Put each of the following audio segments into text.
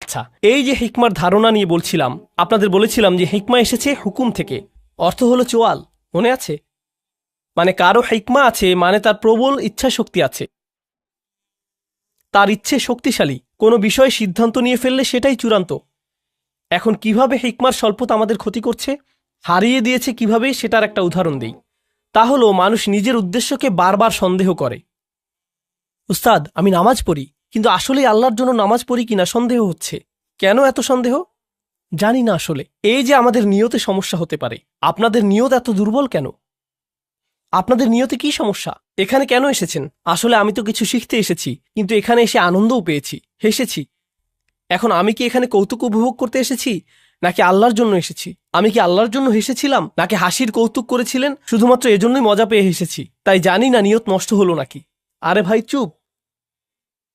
আচ্ছা, এই যে হিকমার ধারণা নিয়ে বলছিলাম, আপনাদের বলেছিলাম যে হিকমা এসেছে হুকুম থেকে, অর্থ হলো চোয়াল, মনে আছে? মানে কারো হিকমা আছে মানে তার প্রবল ইচ্ছা শক্তি আছে, তার ইচ্ছে শক্তিশালী, কোনো বিষয়ে সিদ্ধান্ত নিয়ে ফেললে সেটাই চূড়ান্ত। এখন কিভাবে হিকমার স্বল্পতা আমাদের ক্ষতি করছে, হারিয়ে দিয়েছে কিভাবে, সেটার একটা উদাহরণ দিই। তা হলো মানুষ নিজের উদ্দেশ্যকে বারবার সন্দেহ করে। উস্তাদ, আমি নামাজ পড়ি, কিন্তু আসলে আল্লাহর জন্য নামাজ পড়ি কিনা সন্দেহ হচ্ছে। কেন এত সন্দেহ? জানি না আসলে। এই যে আমাদের নিয়তে সমস্যা হতে পারে। আপনাদের নিয়ত এত দুর্বল কেন? আপনাদের নিয়তে কি সমস্যা? এখানে কেন এসেছেন? আসলে আমি তো কিছু শিখতে এসেছি, কিন্তু এখানে এসে আনন্দও পেয়েছি, হেসেছি। এখন আমি কি এখানে কৌতুক উপভোগ করতে এসেছি, নাকি আল্লাহর জন্য এসেছি? আমি কি আল্লাহর জন্য হেসেছিলাম, নাকি হাসির কৌতুক করেছিলেন শুধুমাত্র এজন্যই মজা পেয়ে হেসেছি? তাই জানি না নিয়ত নষ্ট হলো নাকি। আরে ভাই চুপ,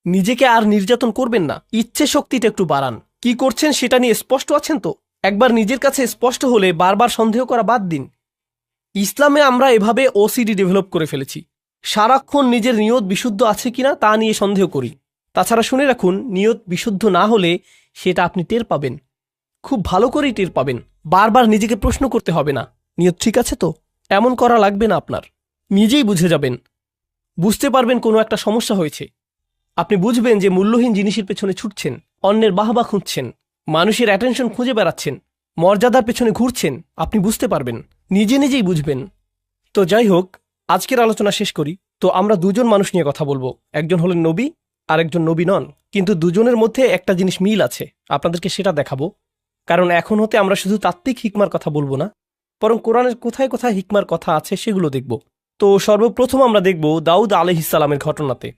নিজেকে আর নির্যাতন করবেন না, ইচ্ছে শক্তিটা একটু বাড়ান। কি করছেন সেটা নিয়ে স্পষ্ট আছেন তো? একবার নিজের কাছে স্পষ্ট হলে বারবার সন্দেহ করা বাদ দিন। ইসলামে আমরা এভাবে ওসিডি ডেভেলপ করে ফেলেছি, সারাক্ষণ নিজের নিয়ত বিশুদ্ধ আছে কিনা তা নিয়ে সন্দেহ করি। তাছাড়া শুনে রাখুন, নিয়ত বিশুদ্ধ না হলে সেটা আপনি টের পাবেন, খুব ভালো করেই টের পাবেন। বারবার নিজেকে প্রশ্ন করতে হবে না, নিয়ত ঠিক আছে তো? এমন করা লাগবে না আপনার, নিজেই বুঝে যাবেন। বুঝতে পারবেন কোনো একটা সমস্যা হয়েছে। আপনি বুঝবেন যে মূল্যহীন জিনিসের পেছনে ছুটছেন, অন্যের বাহবা খুঁজছেন, মানুষের অ্যাটেনশন খুঁজে বেড়াচ্ছেন, মর্যাদার পেছনে ঘুরছেন। আপনি বুঝতে পারবেন, নিজে নিজেই বুঝবেন। তো যাই হোক, আজকের আলোচনা শেষ করি। তো আমরা দুজন মানুষ নিয়ে কথা বলবো, একজন হলেন নবী আর একজন নবী নন, কিন্তু দুজনের মধ্যে একটা জিনিস মিল আছে, আপনাদেরকে সেটা দেখাবো। কারণ এখন হতে আমরা শুধু তাত্ত্বিক হিকমার কথা বলবো না, বরং কোরআনের কোথায় কোথায় হিকমার কথা আছে সেগুলো দেখব। তো সর্বপ্রথম আমরা দেখব দাউদ আলাইহিসসালামের ঘটনাতে।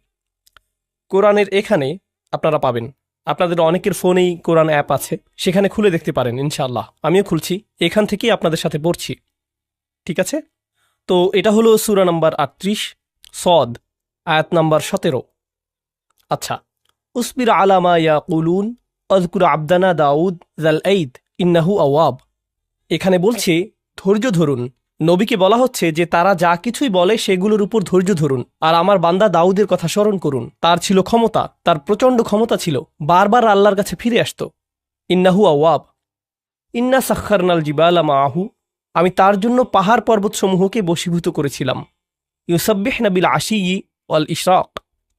কোরআনের এখানে আপনারা পাবেন, আপনাদের অনেকের ফোনেই কোরআন অ্যাপ আছে, সেখানে খুলে দেখতে পারেন ইনশাআল্লাহ। আমিও খুলছি, এখান থেকেই আপনাদের সাথে পড়ছি, ঠিক আছে? তো এটা হলো সূরা নাম্বার ৩৮ সদ, আয়াত নাম্বার ১৭। আচ্ছা, উসবির আলামা ইয়াকুলুন আযকুর আবদানা দাউদ যাল ঈদ ইন্নাহু আওয়াব। এখানে বলছে ধৈর্য ধরুন। নবীকে বলা হচ্ছে যে তারা যা কিছুই বলে সেগুলোর উপর ধৈর্য ধরুন, আর আমার বান্দা দাউদের কথা স্মরণ করুন। তার ছিল ক্ষমতা, তার প্রচণ্ড ক্ষমতা ছিল, বারবার আল্লাহর কাছে ফিরে আসত। ইন্নাহু আওয়াব। ইন্না সাখখারনাল জিবালা মাআহু, আমি তার জন্য পাহাড় পর্বতসমূহকে বশীভূত করেছিলাম। ইউসাব্বিহনা বিল আশিয়্যি ওয়াল ইশরাক,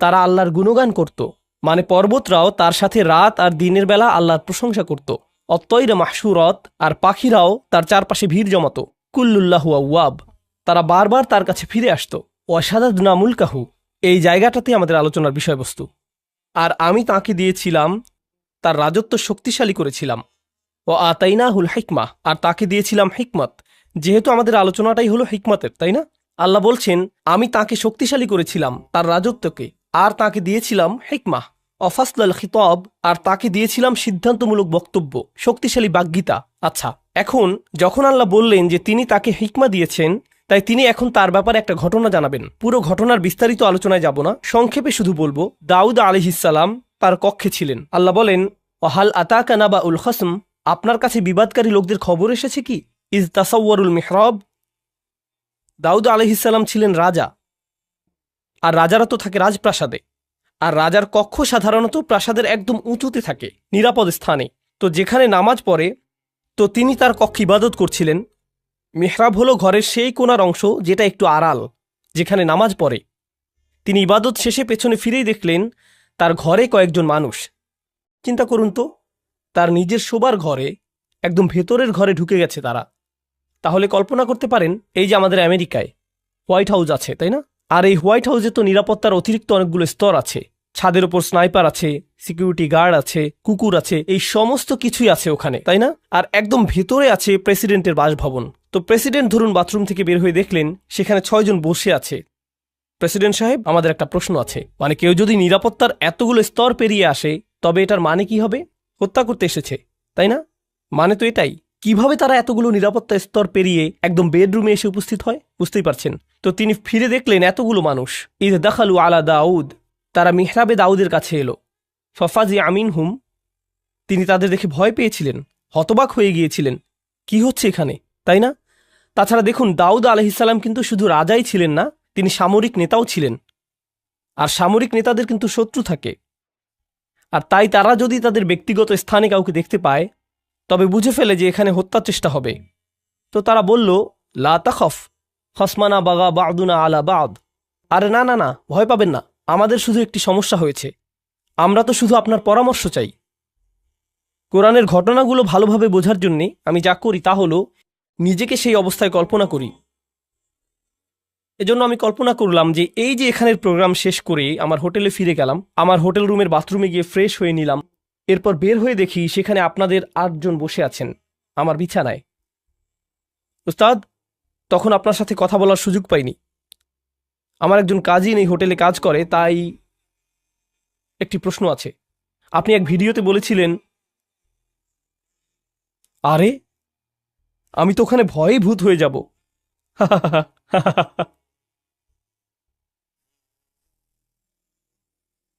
তারা আল্লাহর গুণগান করত, মানে পর্বতরাও তার সাথে রাত আর দিনের বেলা আল্লাহর প্রশংসা করত। অত্তয়রা মাহশুরত, আর পাখিরাও তার চারপাশে ভিড় জমাত। কুল্লুল্লাহু আওয়াব, তারা বারবার তার কাছে ফিরে আসত। ওয়াশাদাদনা মুলকাহু, এই জায়গাটাতে আমাদের আলোচনার বিষয়বস্তু। আর আমি তাকে দিয়েছিলাম, তার রাজত্ব শক্তিশালী করেছিলাম। ও আতাইনাহুল হিকমা, আর তাকে দিয়েছিলাম হিকমত। যেহেতু আমাদের আলোচনাটাই হলো হিকমতের, তাই না? আল্লাহ বলছেন আমি তাকে শক্তিশালী করেছিলাম, তার রাজত্বকে, আর তাকে দিয়েছিলাম হিকমা অফাসলাল খিতাব, আর তাকে দিয়েছিলাম সিদ্ধান্তমূলক বক্তব্য, শক্তিশালী বাগ্মিতা। আচ্ছা, এখন যখন আল্লাহ বললেন যে তিনি তাকে হিকমা দিয়েছেন, তাই তিনি এখন তার ব্যাপারে একটা ঘটনা জানাবেন। পুরো ঘটনার বিস্তারিত আলোচনায় যাব না, সংক্ষেপে শুধু বলবো দাউদ আলাইহিসসালাম তার কক্ষে ছিলেন। আল্লাহ বলেন ওয়াহাল আতাকা নাবাউল খসম, আপনার কাছে বিবাদকারী লোকদের খবর এসেছে কি? ইজ তাসাওয়ারুল মিহরাব, দাউদ আলাইহিসসালাম ছিলেন রাজা, আর রাজারা তো থাকে রাজপ্রাসাদে, আর রাজার কক্ষ সাধারণত প্রাসাদের একদম উঁচুতে থাকে, নিরাপদ স্থানে। তো যেখানে নামাজ পড়ে, তো তিনি তার কক্ষে ইবাদত করছিলেন। মিহরাব হলো ঘরের সেই কোণার অংশ যেটা একটু আড়াল, যেখানে নামাজ পড়ে। তিনি ইবাদত শেষে পেছনে ফিরেই দেখলেন তার ঘরে কয়েকজন মানুষ। চিন্তা করুন তো, তার নিজের শোবার ঘরে, একদম ভেতরের ঘরে ঢুকে গেছে তারা। তাহলে কল্পনা করতে পারেন, এই যে আমাদের আমেরিকায় হোয়াইট হাউস আছে, তাই না? আর এই হোয়াইট হাউসে তো নিরাপত্তার অতিরিক্ত অনেকগুলো স্তর আছে। ছাদের ওপর স্নাইপার আছে, সিকিউরিটি গার্ড আছে, কুকুর আছে, এই সমস্ত কিছুই আছে ওখানে, তাই না? আর একদম ভেতরে আছে প্রেসিডেন্টের বাসভবন। তো প্রেসিডেন্ট ধরুন বাথরুম থেকে বের হয়ে দেখলেন সেখানে ৬ জন বসে আছে। প্রেসিডেন্ট সাহেব, আমাদের একটা প্রশ্ন আছে, মানে কেউ যদি নিরাপত্তার এতগুলো স্তর পেরিয়ে আসে, তবে এটার মানে কি হবে? হত্যা করতে এসেছে, তাই না? মানে তো এটাই। কিভাবে তারা এতগুলো নিরাপত্তা স্তর পেরিয়ে একদম বেডরুমে এসে উপস্থিত হয়, বুঝতেই পারছেন। তো তিনি ফিরে দেখলেন এতগুলো মানুষ। ইদ দাখালু আলা দাউদ, তারা মিহরাবে দাউদের কাছে এলো। ফফাজি আমিন হুম, তিনি তাদের দেখে ভয় পেয়েছিলেন, হতবাক হয়ে গিয়েছিলেন, কি হচ্ছে এখানে, তাই না? তাছাড়া দেখুন, দাউদ আলাইহিসসালাম কিন্তু শুধু রাজাই ছিলেন না, তিনি সামরিক নেতাও ছিলেন। আর সামরিক নেতাদের কিন্তু শত্রু থাকে। আর তাই তারা যদি তাদের ব্যক্তিগত স্থানে কাউকে দেখতে পায় তবে বুঝে ফেলে যে এখানে হত্যার চেষ্টা হবে। তো তারা বলল, লা তাখফ খসমানা বাগা বাদুনা আলা বাদ। আরে না না না, ভয় পাবেন না, আমাদের শুধু একটি সমস্যা হয়েছে, আমরা তো শুধু আপনার পরামর্শ চাই। কোরআনের ঘটনাগুলো ভালোভাবে বোঝার জন্যে আমি যা করি তা হলো নিজেকে সেই অবস্থায় কল্পনা করি। এজন্য আমি কল্পনা করলাম যে এই যে এখানের প্রোগ্রাম শেষ করে আমার হোটেলে ফিরে গেলাম, আমার হোটেল রুমের বাথরুমে গিয়ে ফ্রেশ হয়ে নিলাম, এরপর বের হয়ে দেখি সেখানে আপনাদের 8 জন বসে আছেন আমার বিছানায়। উস্তাদ, তখন আপনার সাথে কথা বলার সুযোগ পাইনি। আমার একজন কাজিন এই হোটেলে কাজ করে, তাই একটি প্রশ্ন আছে। আপনি এক ভিডিওতে বলেছিলেন, আরে আমি তো ওখানে ভয়ে ভূত হয়ে যাব।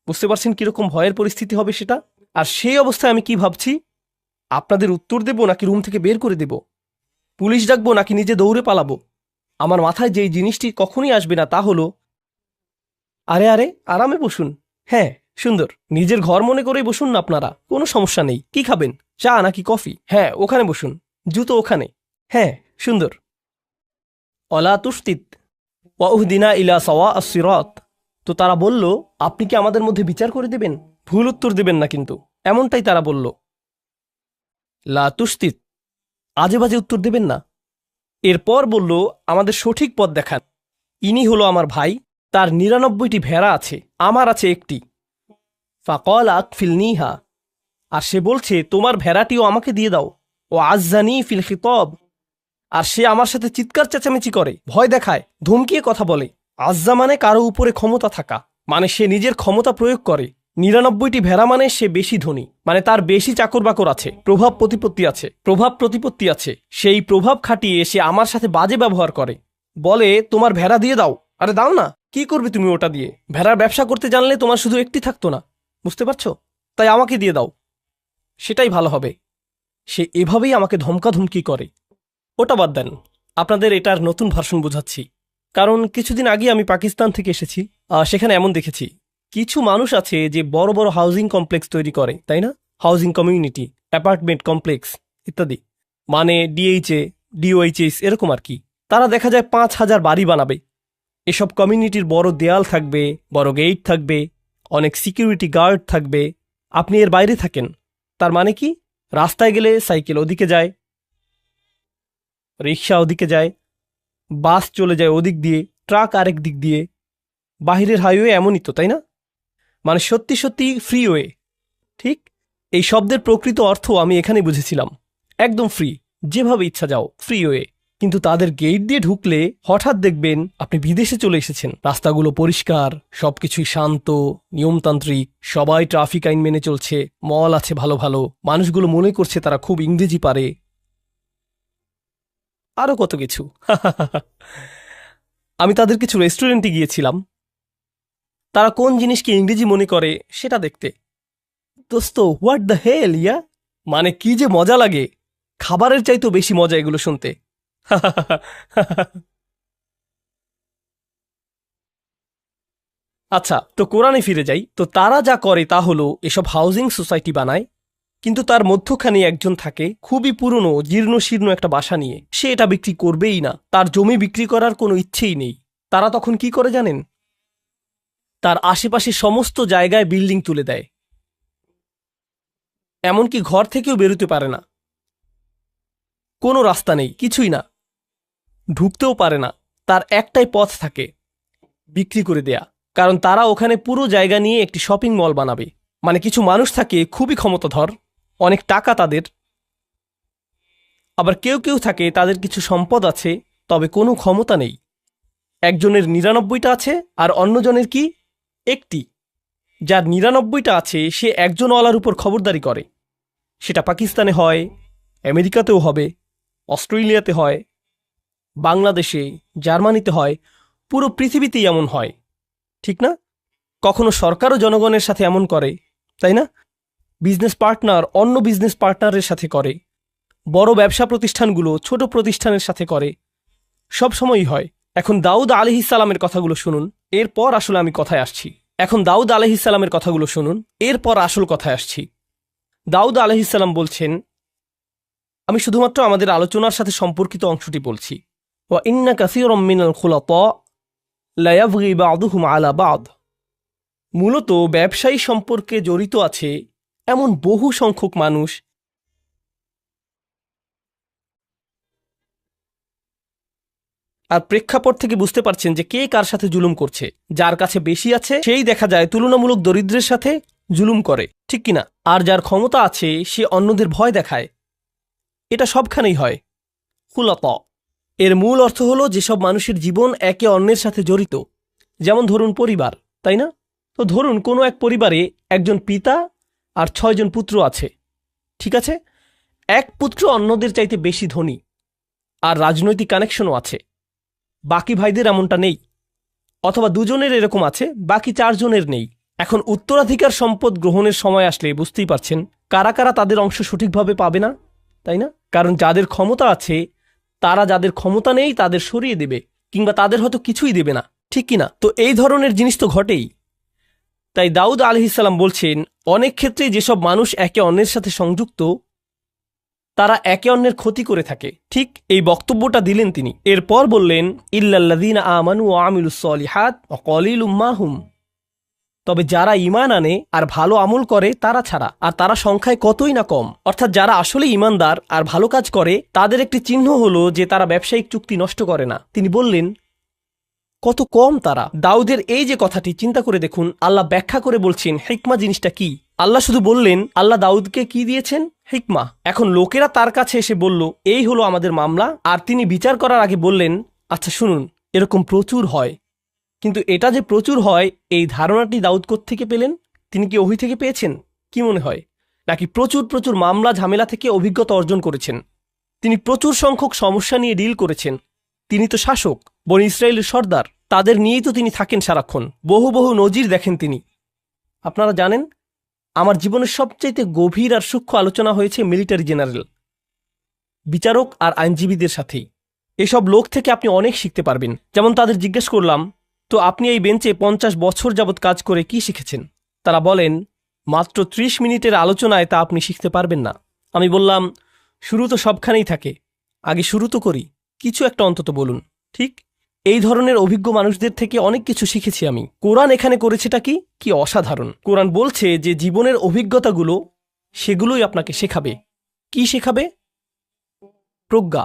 বুঝতে পারছেন কিরকম ভয়ের পরিস্থিতি হবে সেটা? আর সেই অবস্থায় আমি কি ভাবছি, আপনাদের উত্তর দেব নাকি রুম থেকে বের করে দেব, পুলিশ ডাকবো নাকি নিজে দৌড়ে পালাবো। আমার মাথায় যেই জিনিসটি কখনই আসবে না তা হলো, আরে আরে আরামে বসুন, হ্যাঁ সুন্দর, নিজের ঘর মনে করেই বসুন না আপনারা, কোনো সমস্যা নেই। কি খাবেন, চা নাকি কফি? হ্যাঁ ওখানে বসুন, জুতো ওখানে, হ্যাঁ সুন্দর। অলা তুস্তিত ওয়াউহদিনা ইলা সাওয়া আস-সিরাত। তো তারা বলল, আপনি কি আমাদের মধ্যে বিচার করে দেবেন? ভুল উত্তর দেবেন না কিন্তু, এমনটাই তারা বলল। লা তুস্তিত, আজে বাজে উত্তর দেবেন না। এরপর বলল, আমাদের সঠিক পথ দেখান। ইনি হলো আমার ভাই, তার 99টি ভেড়া আছে, আমার আছে একটি। ফাকল আকফিলনিহা, আর সে বলছে তোমার ভেড়াটিও আমাকে দিয়ে দাও। ও আজ্জানি ফিল খিতব, আর সে আমার সাথে চিৎকার চেঁচামেচি করে, ভয় দেখায়, ধমকিয়ে কথা বলে। আজ্জা মানে কারো উপরে ক্ষমতা থাকা, মানে সে নিজের ক্ষমতা প্রয়োগ করে। 99টি ভেড়া মানে সে বেশি ধনী, মানে তার বেশি চাকর বাকর আছে, প্রভাব প্রতিপত্তি আছে। সেই প্রভাব খাটিয়ে সে আমার সাথে বাজে ব্যবহার করে, বলে তোমার ভেড়া দিয়ে দাও। আরে দাও না, কি করবে তুমি ওটা দিয়ে? ভেড়ার ব্যবসা করতে জানলে তোমার শুধু একটি থাকতো না, বুঝতে পারছো? তাই আমাকে দিয়ে দাও, সেটাই ভালো হবে। সে এভাবেই আমাকে ধমকাধমকি করে। ওটা বাদ দেন, আপনাদের এটার নতুন ভার্সন বোঝাচ্ছি। কারণ কিছুদিন আগে আমি পাকিস্তান থেকে এসেছি, সেখানে এমন দেখেছি কিছু মানুষ আছে যে বড় বড় হাউজিং কমপ্লেক্স তৈরি করে, তাই না? হাউজিং কমিউনিটি, অ্যাপার্টমেন্ট কমপ্লেক্স ইত্যাদি, মানে ডিএইচএ, ডিওএইচএস এরকম আর কি। তারা দেখা যায় 5,000 বাড়ি বানাবে। এসব কমিউনিটির বড় দেয়াল থাকবে, বড় গেট থাকবে, অনেক সিকিউরিটি গার্ড থাকবে। আপনি এর বাইরে থাকেন, তার মানে কি, রাস্তায় গেলে সাইকেল ওদিকে যায়, রিক্সা ওদিকে যায়, বাস চলে যায় ওদিক দিয়ে, ট্রাক আরেক দিক দিয়ে। বাহিরের হাইওয়ে এমনই তো, তাই না? মানে সত্যি সত্যি ফ্রিওয়ে। ঠিক এই শব্দের প্রকৃত অর্থ আমি এখানে বুঝেছিলাম, একদম ফ্রি, যেভাবে ইচ্ছা যাও, ফ্রিওয়ে। কিন্তু তাদের গেট দিয়ে ঢুকলে হঠাৎ দেখবেন আপনি বিদেশে চলে এসেছেন। রাস্তাগুলো পরিষ্কার, সবকিছুই শান্ত, নিয়মতান্ত্রিক, সবাই ট্রাফিক আইন মেনে চলছে, মল আছে ভালো ভালো, মানুষগুলো মনে করছে তারা খুব ইংরেজি পারে, আরও কত কিছু। আমি তাদের কিছু রেস্টুরেন্টে গিয়েছিলাম, তারা কোন জিনিসকে ইংরেজি মনে করে সেটা দেখতে। দোস্ত, হোয়াট দ্য হেল ইয়া, মানে কি যে মজা লাগে, খাবারের চাইতেও বেশি মজা এগুলো শুনতে। আচ্ছা, তো কোরআনে ফিরে যাই। তো তারা যা করে তা হলো এসব হাউজিং সোসাইটি বানায়, কিন্তু তার মধ্যখানে একজন থাকে খুবই পুরনো জীর্ণ শীর্ণ একটা বাসা নিয়ে। সে এটা বিক্রি করবেই না, তার জমি বিক্রি করার কোনো ইচ্ছেই নেই। তারা তখন কি করে জানেন? তার আশেপাশে সমস্ত জায়গায় বিল্ডিং তুলে দেয়, এমনকি ঘর থেকেও বেরোতে পারে না, কোনো রাস্তা নেই, কিছুই না, ঢুকতেও পারে না। তার একটাই পথ থাকে, বিক্রি করে দেয়া। কারণ তারা ওখানে পুরো জায়গা নিয়ে একটি শপিং মল বানাবে। মানে কিছু মানুষ থাকে খুবই ক্ষমতাধর, অনেক টাকা তাদের, আবার কেউ কেউ থাকে তাদের কিছু সম্পদ আছে তবে কোনো ক্ষমতা নেই। একজনের 99টা আছে আর অন্যজনের কি একটি। যার 99টা আছে সে একজনওয়ালার উপর খবরদারি করে। সেটা পাকিস্তানে হয়, আমেরিকাতেও হবে, অস্ট্রেলিয়াতে হয়, বাংলাদেশে, জার্মানিতে হয়, পুরো পৃথিবীতেই এমন হয়, ঠিক না? কখনো সরকারও জনগণের সাথে এমন করে, তাই না? বিজনেস পার্টনার অন্য বিজনেস পার্টনারের সাথে করে, বড় ব্যবসা প্রতিষ্ঠানগুলো ছোট প্রতিষ্ঠানের সাথে করে, সব সময়ই হয়। এখন দাউদ আলাইহিস সালামের কথাগুলো শুনুন, এরপর আসলে আমি কথায় আসছি। এখন দাউদ আলাইহিসসালামের কথাগুলো শুনুন, এরপর আসল কথায় আসছি। দাউদ আলাইহিসসালাম বলছেন, আমি শুধুমাত্র আমাদের আলোচনার সাথে সম্পর্কিত অংশটি বলছি। ওয়া ইন্না কাসীরাম মিনাল খুলাতা লা ইয়াবগি বা'দুহুম আলা বা'দ। মূলত ব্যবসায়ী সম্পর্কে জড়িত আছে এমন বহু সংখ্যক মানুষ আর প্রেক্ষাপট থেকে বুঝতে পারছেন যে কে কার সাথে জুলুম করছে। যার কাছে বেশি আছে সেই দেখা যায় তুলনামূলক দরিদ্রের সাথে জুলুম করে, ঠিক কিনা? আর যার ক্ষমতা আছে সে অন্যদের ভয় দেখায়। এটা সবখানেই হয়। খুলাতা এর মূল অর্থ হলো যেসব মানুষের জীবন একে অন্যের সাথে জড়িত। যেমন ধরুন পরিবার, তাই না? তো ধরুন কোনো এক পরিবারে একজন পিতা আর 6 জন পুত্র আছে, ঠিক আছে? এক পুত্র অন্যদের চাইতে বেশি ধনী আর রাজনৈতিক কানেকশনও আছে, বাকি ভাইদের এমনটা নেই। অথবা দুজনের এরকম আছে, বাকি 4 জনের নেই। এখন উত্তরাধিকার সম্পদ গ্রহণের সময় আসলে বুঝতেই পারছেন কারা কারা তাদের অংশ সঠিকভাবে পাবে না, তাই না? কারণ যাদের ক্ষমতা আছে তারা যাদের ক্ষমতা নেই তাদের সরিয়ে দেবে, কিংবা তাদের হয়তো কিছুই দেবে না, ঠিক কিনা? তো এই ধরনের জিনিস তো ঘটেই। তাই দাউদ আলাইহিসসালাম বলছেন, অনেক ক্ষেত্রে যেসব মানুষ একে অন্যের সাথে সংযুক্ত তারা একে অন্যের ক্ষতি করে থাকে। ঠিক এই বক্তব্যটা দিলেন তিনি। এরপর বললেন, ইল্লাল্লাযীনা আমানু ওয়া আমিলুস সলিহাত ওয়া কলিলুম মা হুম। তবে যারা ঈমান আনে আর ভালো আমল করে তারা ছাড়া, আর তারা সংখ্যায় কতই না কম। অর্থাৎ যারা আসলে ঈমানদার আর ভালো কাজ করে তাদের একটি চিহ্ন হলো যে তারা ব্যবসায়িক চুক্তি নষ্ট করে না। তিনি বললেন, কত কম তারা। দাউদের এই যে কথাটি চিন্তা করে দেখুন, আল্লাহ ব্যাখ্যা করে বলছেন হিকমা জিনিসটা কি। আল্লাহ শুধু বললেন, আল্লাহ দাউদকে কি দিয়েছেন? হিকমা। এখন লোকেরা তার কাছে এসে বলল, এই হলো আমাদের মামলা, আর তিনি বিচার করার আগে বললেন, আচ্ছা শুনুন, এরকম প্রচুর হয়। কিন্তু এটা যে প্রচুর হয় এই ধারণাটি দাউদ কোত্থেকে পেলেন? তিনি কি ওহী থেকে পেয়েছেন? কি মনে হয়? নাকি প্রচুর প্রচুর মামলা ঝামেলা থেকে অভিজ্ঞতা অর্জন করেছেন? তিনি প্রচুর সংখ্যক সমস্যা নিয়ে ডিল করেছেন। তিনি তো শাসক, বনি ইসরায়েলের সর্দার, তাদের নিয়েই তো তিনি থাকেন সারাক্ষণ। বহু বহু নজির দেখেন তিনি। আপনারা জানেন, আমার জীবনের সবচাইতে গভীর আর সূক্ষ্ম আলোচনা হয়েছে মিলিটারি জেনারেল, বিচারক আর আইনজীবীদের সাথেই। এসব লোক থেকে আপনি অনেক শিখতে পারবেন। যেমন তাদের জিজ্ঞেস করলাম, তো আপনি এই বেঞ্চে 50 বছর যাবৎ কাজ করে কি শিখেছেন? তারা বলেন, মাত্র 30 মিনিটের আলোচনায় তা আপনি শিখতে পারবেন না। আমি বললাম, শুরু তো সবখানেই থাকে, আগে শুরু তো করি, কিছু একটা অন্তত বলুন। ঠিক এই ধরনের অভিজ্ঞ মানুষদের থেকে অনেক কিছু শিখেছি আমি। কোরআন এখানে করেছেটা কি অসাধারণ। কোরআন বলছে যে জীবনের অভিজ্ঞতাগুলো সেগুলোই আপনাকে শেখাবে। কি শেখাবে? প্রজ্ঞা।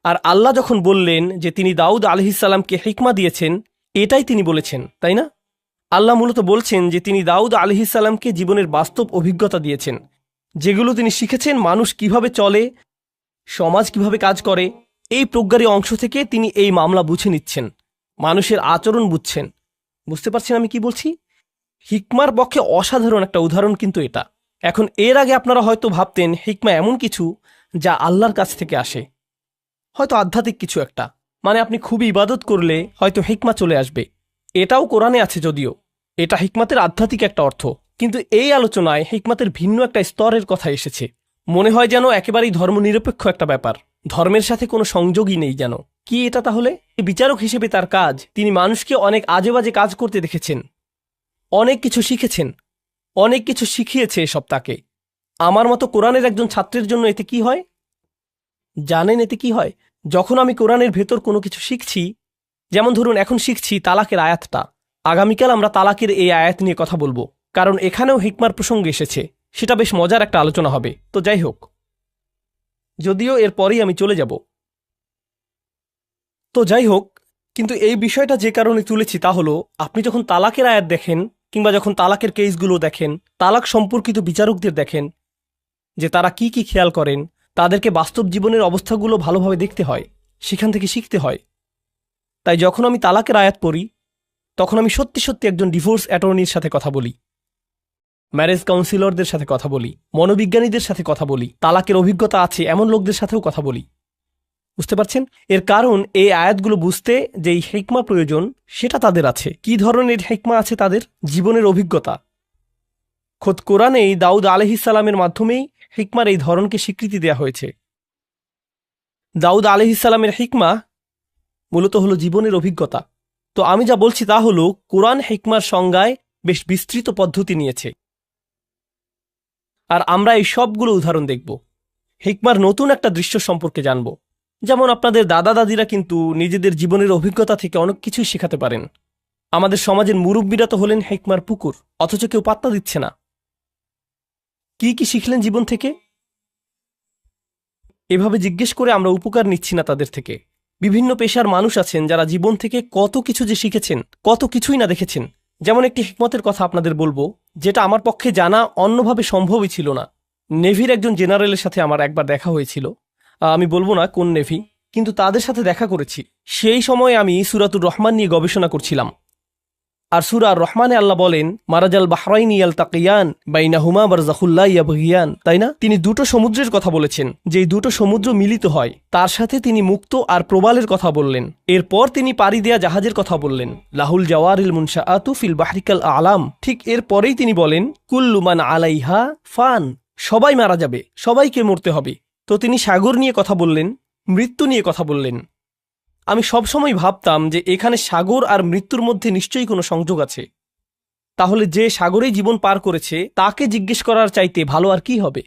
আর আল্লাহ যখন বললেন যে তিনি দাউদ আলাইহিসসালামকে হিকমা দিয়েছেন, এটাই তিনি বলেছেন, তাই না? আল্লাহ মূলত বলছেন যে তিনি দাউদ আলাইহিসসালামকে জীবনের বাস্তব অভিজ্ঞতা দিয়েছেন, যেগুলো তিনি শিখেছেন মানুষ কিভাবে চলে, সমাজ কিভাবে কাজ করে। এই প্রজ্ঞারই অংশ থেকে তিনি এই মামলা বুঝে নিচ্ছেন, মানুষের আচরণ বুঝছেন। বুঝতে পারছেন আমি কি বলছি? হিকমার পক্ষে অসাধারণ একটা উদাহরণ কিন্তু এটা। এখন এর আগে আপনারা হয়তো ভাবতেন হিকমা এমন কিছু যা আল্লাহর কাছ থেকে আসে, হয়তো আধ্যাত্মিক কিছু একটা, মানে আপনি খুবই ইবাদত করলে হয়তো হিকমা চলে আসবে। এটাও কোরআনে আছে যদিও, এটা হিকমাতের আধ্যাত্মিক একটা অর্থ। কিন্তু এই আলোচনায় হিকমাতের ভিন্ন একটা স্তরের কথা এসেছে। মনে হয় যেন একেবারেই ধর্মনিরপেক্ষ একটা ব্যাপার, ধর্মের সাথে কোনো সংযোগই নেই যেন। কি এটা তাহলে? বিচারক হিসেবে তার কাজ, তিনি মানুষকে অনেক আজে বাজে কাজ করতে দেখেছেন, অনেক কিছু শিখেছেন, অনেক কিছু শিখিয়েছে এসব তাকে। আমার মতো কোরআনের একজন ছাত্রের জন্য এতে কি হয় জানেন? এতে কি হয়, যখন আমি কোরআনের ভেতর কোনো কিছু শিখছি, যেমন ধরুন এখন শিখছি তালাকের আয়াতটা, আগামীকাল আমরা তালাকের এই আয়াত নিয়ে কথা বলবো, কারণ এখানেও হিকমার প্রসঙ্গ এসেছে। সেটা বেশ মজার একটা আলোচনা হবে। তো যাই হোক, যদিও এরপরেই আমি চলে যাব। তো যাই হোক, কিন্তু এই বিষয়টা যে কারণে তুলেছি তা হলো, আপনি যখন তালাকের আয়াত দেখেন কিংবা যখন তালাকের কেসগুলো দেখেন, তালাক সম্পর্কিত বিচারকদের দেখেন যে তারা কি কি খেয়াল করেন, তাদেরকে বাস্তব জীবনের অবস্থাগুলো ভালোভাবে দেখতে হয়, সেখান থেকে শিখতে হয়। তাই যখন আমি তালাকের আয়াত পড়ি তখন আমি সত্যি সত্যি একজন ডিভোর্স অ্যাটর্নির সাথে কথা বলি, ম্যারেজ কাউন্সিলরদের সাথে কথা বলি, মনোবিজ্ঞানীদের সাথে কথা বলি, তালাকের অভিজ্ঞতা আছে এমন লোকদের সাথেও কথা বলি। বুঝতে পারছেন? এর কারণ এই আয়াতগুলো বুঝতে যেই হিকমা প্রয়োজন সেটা তাদের আছে। কি ধরনের হিকমা আছে তাদের? জীবনের অভিজ্ঞতা। খোদ কোরআনেই দাউদ আলাইহিসসালামের মাধ্যমেই হিকমার এই ধরনকে স্বীকৃতি দেওয়া হয়েছে। দাউদ আলাইহিসসালামের হিকমা মূলত হলো জীবনের অভিজ্ঞতা। তো আমি যা বলছি তা হলো কোরআন হিকমার সংজ্ঞায় বেশ বিস্তৃত পদ্ধতি নিয়েছে, আর আমরা এই সবগুলো উদাহরণ দেখব। হিকমার নতুন একটা দৃশ্য সম্পর্কে জানব। যেমন আপনাদের দাদা দাদিরা কিন্তু নিজেদের জীবনের অভিজ্ঞতা থেকে অনেক কিছুই শেখাতে পারেন। আমাদের সমাজের মুরব্বীরা তো হলেন হিকমার পুকুর, অথচ কেউ পাত্তা দিচ্ছে না। কি কি শিখলেন জীবন থেকে? এভাবে জিজ্ঞেস করে আমরা উপকার নিচ্ছি না তাদের থেকে। বিভিন্ন পেশার মানুষ আছেন যারা জীবন থেকে কত কিছু যে শিখেছেন, কত কিছুই না দেখেছেন। যেমন একটি হিকমতের কথা আপনাদের বলবো, যেটা আমার পক্ষে জানা অন্যভাবে সম্ভবই ছিল না। নেভির একজন জেনারেলের সাথে আমার একবার দেখা হয়েছিল। আমি বলবো না কোন নেভি, কিন্তু তাদের সাথে দেখা করেছি। সেই সময় আমি সূরাতুর রহমান নিয়ে গবেষণা করছিলাম। আর সূরা আর রহমানে আল্লাহ বলেন, মারাজাল বাহরাইনি ইয়ালতাকিয়ান বাইনাহুমা বারযাখুল লা ইয়াবগিয়ান, তাই না? তিনি দুটো সমুদ্রের কথা বলেছেন, যেই দুটো সমুদ্র মিলিত হয়। তার সাথে তিনি মুক্ত আর প্রবালের কথা বললেন। এরপর তিনি পাড়ি দেয়া জাহাজের কথা বললেন, লাহুল জাওয়ারিল মুনশাআতু ফিল বাহরিকাল আলাম। ঠিক এরপরেই তিনি বলেন, কুল্লু মান আলাইহা ফান, সবাই মারা যাবে, সবাইকে মরতে হবে। তো তিনি সাগর নিয়ে কথা বললেন, মৃত্যু নিয়ে কথা বললেন। আমি সবসময় ভাবতাম যে এখানে সাগর আর মৃত্যুর মধ্যে নিশ্চয়ই কোনো সংযোগ আছে। তাহলে যে সাগরেই জীবন পার করেছে তাকে জিজ্ঞেস করার চাইতে ভালো আর কি হবে?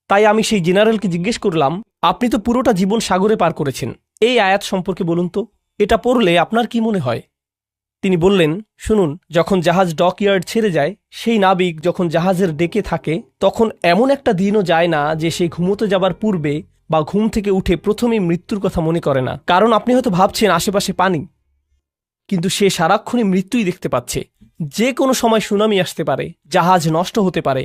তাই আমি সেই জেনারেলকে জিজ্ঞেস করলাম, আপনি তো পুরোটা জীবন সাগরে পার করেছেন, এই আয়াত সম্পর্কে বলুন তো, এটা পড়লে আপনার কি মনে হয়? তিনি বললেন, শুনুন, যখন জাহাজ ডকইয়ার্ড ছেড়ে যায়, সেই নাবিক যখন জাহাজের ডেকে থাকে, তখন এমন একটা দিনও যায় না যে সে ঘুমোতে যাবার পূর্বে বা ঘুম থেকে উঠে প্রথমেই মৃত্যুর কথা মনে করে না। কারণ আপনি হয়তো ভাবছেন আশেপাশে পানি, কিন্তু সে সারাক্ষণই মৃত্যুই দেখতে পাচ্ছে। যে কোনো সময় সুনামি আসতে পারে, জাহাজ নষ্ট হতে পারে,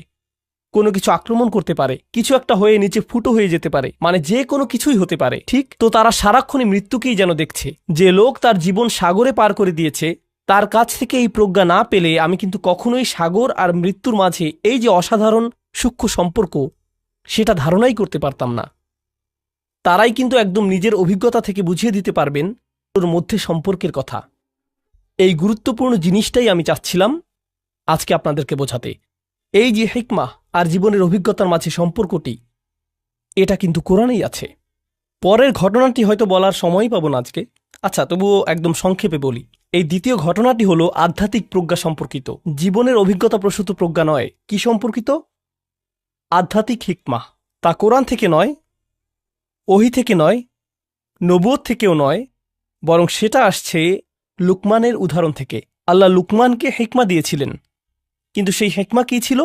কোনো কিছু আক্রমণ করতে পারে, কিছু একটা হয়ে নিচে ফুটো হয়ে যেতে পারে, মানে যে কোনো কিছুই হতে পারে। ঠিক তো তারা সারাক্ষণই মৃত্যুকেই যেন দেখছে। যে লোক তার জীবন সাগরে পার করে দিয়েছে, তার কাছ থেকে এই প্রজ্ঞা না পেলে আমি কিন্তু কখনোই সাগর আর মৃত্যুর মাঝে এই যে অসাধারণ সূক্ষ্ম সম্পর্ক, সেটা ধারণাই করতে পারতাম না। তারাই কিন্তু একদম নিজের অভিজ্ঞতা থেকে বুঝিয়ে দিতে পারবেন ওর মধ্যে সম্পর্কের কথা। এই গুরুত্বপূর্ণ জিনিসটাই আমি চাচ্ছিলাম আজকে আপনাদেরকে বোঝাতে। এই যে হিকমা আর জীবনের অভিজ্ঞতার মাঝে সম্পর্কটি, এটা কিন্তু কোরআনেই আছে। পরের ঘটনাটি হয়তো বলার সময়ই পাবো না আজকে। আচ্ছা, তবুও একদম সংক্ষেপে বলি। এই দ্বিতীয় ঘটনাটি হলো আধ্যাত্মিক প্রজ্ঞা সম্পর্কিত, জীবনের অভিজ্ঞতা প্রসূত প্রজ্ঞা নয়। কি সম্পর্কিত? আধ্যাত্মিক হিকমা। তা কোরআন থেকে নয়, ওহী থেকে নয়, নবুয়ত থেকেও নয়, বরং সেটা আসছে লুকমানের উদাহরণ থেকে। আল্লাহ লুকমানকে হিকমা দিয়েছিলেন, কিন্তু সেই হিকমা কী ছিল?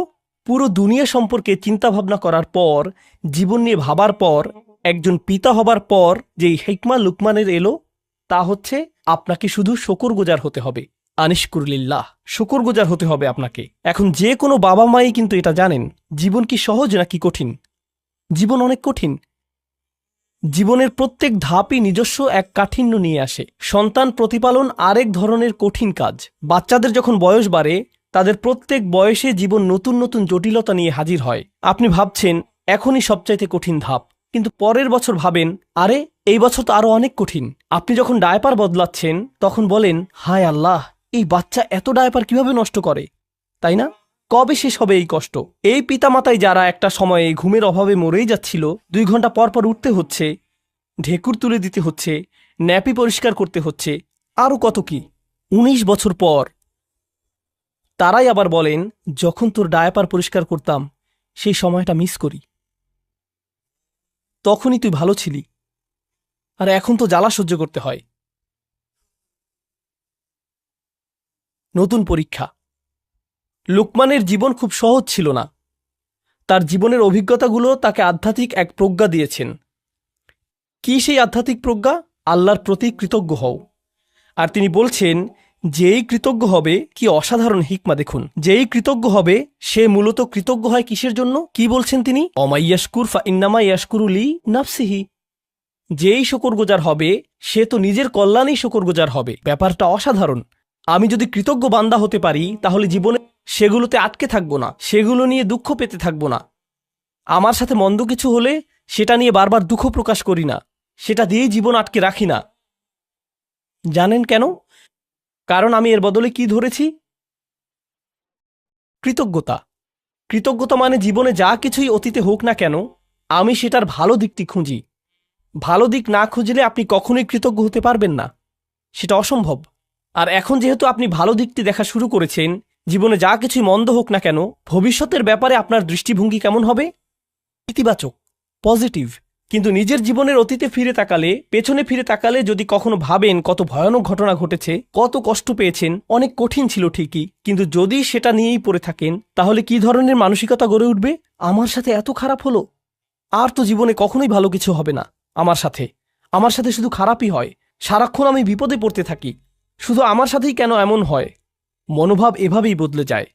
পুরো দুনিয়া সম্পর্কে চিন্তাভাবনা করার পর, জীবন নিয়ে ভাবার পর, একজন পিতা হবার পর যেই হিকমা লুকমানের এলো, তা হচ্ছে আপনাকে শুধু শুকরগুজার হতে হবে। আনিশকুরলিল্লাহ, শুকরগুজার হতে হবে আপনাকে। এখন যে কোনো বাবা মাই কিন্তু এটা জানেন, জীবন কি সহজ নাকি কঠিন? জীবন অনেক কঠিন। জীবনের প্রত্যেক ধাপই নিজস্ব এক কাঠিন্য নিয়ে আসে। সন্তান প্রতিপালন আরেক ধরনের কঠিন কাজ। বাচ্চাদের যখন বয়স বাড়ে, তাদের প্রত্যেক বয়সে জীবন নতুন নতুন জটিলতা নিয়ে হাজির হয়। আপনি ভাবছেন এখনই সবচাইতে কঠিন ধাপ, কিন্তু পরের বছর ভাবেন, আরে এই বছর তো আরো অনেক কঠিন। আপনি যখন ডায়পার বদলাচ্ছেন, তখন বলেন, হায় আল্লাহ, এই বাচ্চা এত ডায়পার কিভাবে নষ্ট করে, তাই না? কবে শেষ হবে এই কষ্ট? এই পিতামাতাই যারা একটা সময়ে ঘুমের অভাবে মরেই যাচ্ছিল, 2 ঘন্টা পর পর উঠতে হচ্ছে, ঢেকুর তুলে দিতে হচ্ছে, ন্যাপি পরিষ্কার করতে হচ্ছে, আরও কত কি। 19 বছর পর তারাই আবার বলেন, যখন তোর ডায়াপার পরিষ্কার করতাম সেই সময়টা মিস করি, তখনই তুই ভালো ছিলি, আর এখন তো জ্বালা সহ্য করতে হয়। নতুন পরীক্ষা। লুকমানের জীবন খুব সহজ ছিল না। তার জীবনের অভিজ্ঞতাগুলো তাকে আধ্যাত্মিক এক প্রজ্ঞা দিয়েছেন। কি সেই আধ্যাত্মিক প্রজ্ঞা? আল্লাহর প্রতি কৃতজ্ঞ হও। আর তিনি বলছেন, যেই কৃতজ্ঞ হবে, কি অসাধারণ হিকমা দেখুন, যেই কৃতজ্ঞ হবে সে মূলত কৃতজ্ঞ হয় কিসের জন্য? কি বলছেন তিনি? অমাইয়াশকুর ফা ইন্নামা ইয়াশকুরু লি নাফসিহি। যেই শুকরগুজার হবে সে তো নিজের কল্যাণেই শুকরগুজার হবে। ব্যাপারটা অসাধারণ। আমি যদি কৃতজ্ঞ বান্দা হতে পারি, তাহলে জীবনে সেগুলোতে আটকে থাকবো না, সেগুলো নিয়ে দুঃখ পেতে থাকবো না। আমার সাথে মন্দ কিছু হলে সেটা নিয়ে বারবার দুঃখ প্রকাশ করি না, সেটা দিয়েই জীবন আটকে রাখি না। জানেন কেন? কারণ আমি এর বদলে কি ধরেছি? কৃতজ্ঞতা। কৃতজ্ঞতা মানে জীবনে যা কিছুই অতীতে হোক না কেন, আমি সেটার ভালো দিকটি খুঁজি। ভালো দিক না খুঁজলে আপনি কখনোই কৃতজ্ঞ হতে পারবেন না, সেটা অসম্ভব। আর এখন যেহেতু আপনি ভালো দিকটি দেখা শুরু করেছেন, জীবনে যা কিছুই মন্দ হোক না কেন, ভবিষ্যতের ব্যাপারে আপনার দৃষ্টিভঙ্গি কেমন হবে? ইতিবাচক, পজিটিভ। কিন্তু নিজের জীবনের অতীতে ফিরে তাকালে, পেছনে ফিরে তাকালে যদি কখনো ভাবেন কত ভয়ানক ঘটনা ঘটেছে, কত কষ্ট পেয়েছেন, অনেক কঠিন ছিল ঠিকই, কিন্তু যদি সেটা নিয়েই পড়ে থাকেন, তাহলে কি ধরনের মানসিকতা গড়ে উঠবে? আমার সাথে এত খারাপ হলো, আর তো জীবনে কখনোই ভালো কিছু হবে না। আমার সাথে শুধু খারাপই হয়, সারাক্ষণ আমি বিপদে পড়তে থাকি, শুধু আমার সাথেই কেন এমন হয়? মনোভাব এভাবেই বদলে যায়।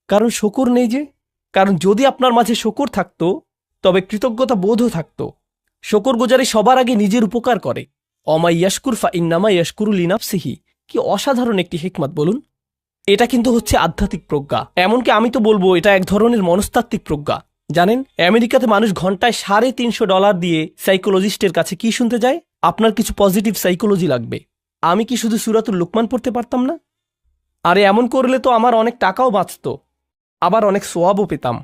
কারণ শকর নেই যে। কারণ যদি আপনার মাঝে শকর থাকতো, তবে কৃতজ্ঞতা বোধও থাকতো। শকরগুজারি সবার আগে নিজের উপকার করে। অমা ইয়াশকুর ফা ইন্নামা ইয়াশকুরু লিনাফসিহি। কি অসাধারণ একটি হিকমত বলুন। এটা কিন্তু হচ্ছে আধ্যাত্মিক প্রজ্ঞা। এমনকি আমি তো বলবো এটা এক ধরনের মনস্তাত্ত্বিক প্রজ্ঞা। জানেন, আমেরিকাতে মানুষ ঘন্টায় $350 দিয়ে সাইকোলজিস্টের কাছে কি শুনতে যায়? আপনার কিছু পজিটিভ সাইকোলজি লাগবে। আমি কি শুধু সূরাতুল লুকমান পড়তে পারতাম না? আরে এমন করলে তো আমার অনেক টাকাও বাঁচত, আবার অনেক সোয়াবও পেতাম,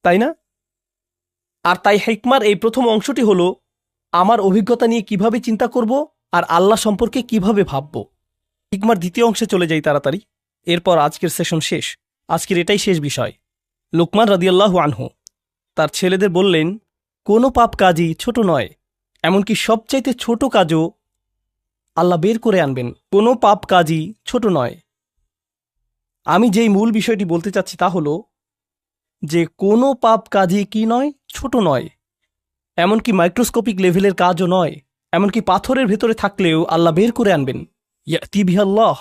তাই না? আর তাই হিকমার এই প্রথম অংশটি হলো আমার অভিজ্ঞতা নিয়ে কিভাবে চিন্তা করব আর আল্লাহ সম্পর্কে কিভাবে ভাবব। হিকমার দ্বিতীয় অংশে চলে যাই তাড়াতাড়ি, এরপর আজকের সেশন শেষ। আজকের এটাই শেষ বিষয়। লুকমান রাদিয়াল্লাহু আনহু তার ছেলেদের বললেন, কোনো পাপ কাজই ছোট নয়, এমনকি সবচাইতে ছোট কাজও আল্লাহ বের করে আনবেন। কোনো পাপ কাজই ছোট নয়। আমি যেই মূল বিষয়টি বলতে চাচ্ছি তা হলো যে কোনো পাপ কাজই কি নয়, ছোট নয়, এমনকি মাইক্রোস্কোপিক লেভেলের কাজও নয়, এমনকি পাথরের ভেতরে থাকলেও আল্লাহ বের করে আনবেন। ইয়াতি বিহাল্লাহ।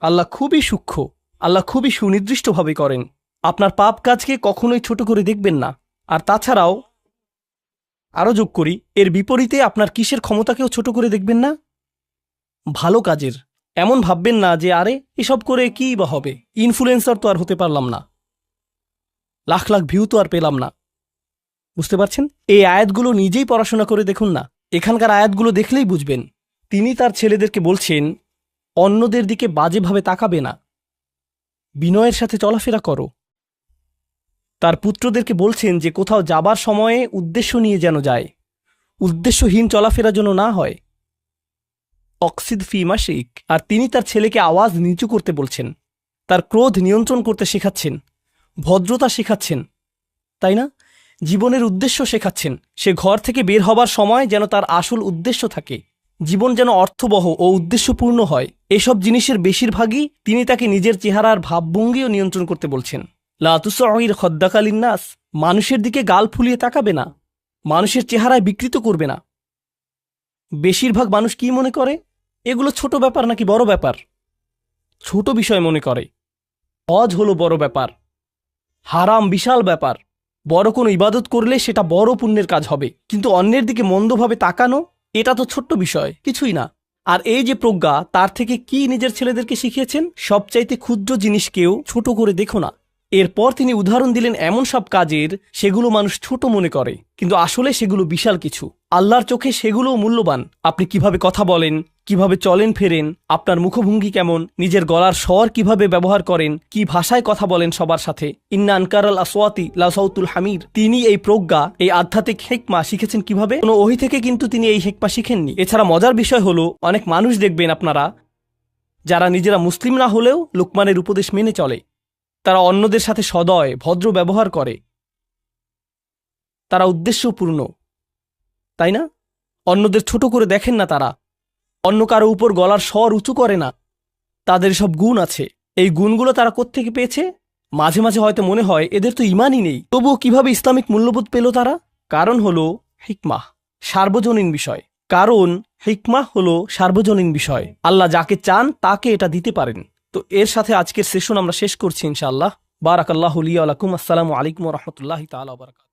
আল্লাহ খুবই সূক্ষ্ম, আল্লাহ খুবই সুনির্দিষ্টভাবে করেন। আপনার পাপ কাজকে কখনোই ছোট করে দেখবেন না। আর তাছাড়াও আরও যোগ করি, এর বিপরীতে আপনার কিসের ক্ষমতাকেও ছোট করে দেখবেন না? ভালো কাজের। এমন ভাববেন না যে আরে এসব করে কী বা হবে, ইনফ্লুয়েন্সার তো আর হতে পারলাম না, লাখ লাখ ভিউ তো আর পেলাম না। বুঝতে পারছেন? এই আয়াতগুলো নিজেই পড়াশোনা করে দেখুন না। এখানকার আয়াতগুলো দেখলেই বুঝবেন। তিনি তার ছেলেদেরকে বলছেন, অন্যদের দিকে বাজেভাবে তাকাবে না, বিনয়ের সাথে চলাফেরা করো। তার পুত্রদেরকে বলছেন যে কোথাও যাবার সময়ে উদ্দেশ্য নিয়ে যেন যায়, উদ্দেশ্যহীন চলাফেরা যেন না হয়। অক্সিদ ফি মাশিক। আর তিনি তার ছেলেকে আওয়াজ নিচু করতে বলছেন, তার ক্রোধ নিয়ন্ত্রণ করতে শেখাচ্ছেন, ভদ্রতা শেখাচ্ছেন, তাই না? জীবনের উদ্দেশ্য শেখাচ্ছেন। সে ঘর থেকে বের হবার সময় যেন তার আসল উদ্দেশ্য থাকে, জীবন যেন অর্থবহ ও উদ্দেশ্যপূর্ণ হয়। এসব জিনিসের বেশিরভাগই তিনি তাকে নিজের চেহারার ভাবভঙ্গিও নিয়ন্ত্রণ করতে বলছেন। লা তুসঈর খদ্দাকা লিন্নাস। মানুষের দিকে গাল ফুলিয়ে তাকাবে না, মানুষের চেহারায় বিকৃত করবে না। বেশিরভাগ মানুষ কি মনে করে? এগুলো ছোট ব্যাপার নাকি বড় ব্যাপার? ছোট বিষয় মনে করে। হজ হলো বড় ব্যাপার, হারাম বিশাল ব্যাপার। বড় কোনো ইবাদত করলে সেটা বড় পুণ্যের কাজ হবে, কিন্তু অন্যের দিকে মন্দভাবে তাকানো এটা তো ছোট্ট বিষয়, কিছুই না। আর এই যে প্রজ্ঞা, তার থেকে কি নিজের ছেলেদেরকে শিখিয়েছেন? সবচাইতে ক্ষুদ্র জিনিসকেও ছোট করে দেখো না। এরপর তিনি উদাহরণ দিলেন এমন সব কাজের সেগুলো মানুষ ছোট মনে করে, কিন্তু আসলে সেগুলো বিশাল কিছু। আল্লাহর চোখে সেগুলোও মূল্যবান। আপনি কিভাবে কথা বলেন, কিভাবে চলেন ফেরেন, আপনার মুখভঙ্গি কেমন, নিজের গলার স্বর কিভাবে ব্যবহার করেন, কি ভাষায় কথা বলেন সবার সাথে। ইন্না আনকারাল আসওয়াতি লা সাউতুল হামির। তিনি এই প্রজ্ঞা, এই আধ্যাত্মিক হিকমা শিখেছেন কিভাবে? কোনো ওহী থেকে কিন্তু তিনি এই হিকমা শিখেননি। এছাড়া মজার বিষয় হলো, অনেক মানুষ দেখবেন আপনারা যারা নিজেরা মুসলিম না হলেও লুকমানের উপদেশ মেনে চলে, তারা অন্যদের সাথে সদয় ভদ্র ব্যবহার করে, তারা উদ্দেশ্যপূর্ণ, তাই না? অন্যদের ছোট করে দেখেন না, তারা অন্য কারো উপর গলার স্বর উঁচু করে না। তাদের সব গুণ আছে। এই গুণগুলো তারা কোত্থেকে পেয়েছে? মাঝে মাঝে হয়তো মনে হয় এদের তো ইমানই নেই, তবুও কিভাবে ইসলামিক মূল্যবোধ পেল তারা? কারণ হলো হিকমাহ, সার্বজনীন বিষয়। কারণ হিকমাহ হলো সার্বজনীন বিষয়। আল্লাহ যাকে চান তাকে এটা দিতে পারেন। তো এর সাথে আজকের সেশন আমরা শেষ করছি ইনশাআল্লাহ। বারাকাল্লাহু লি ওয়া লাকুম। আসসালামু আলাইকুম ওয়া রাহমাতুল্লাহি তাআলা ওয়া বারাকাতুহু।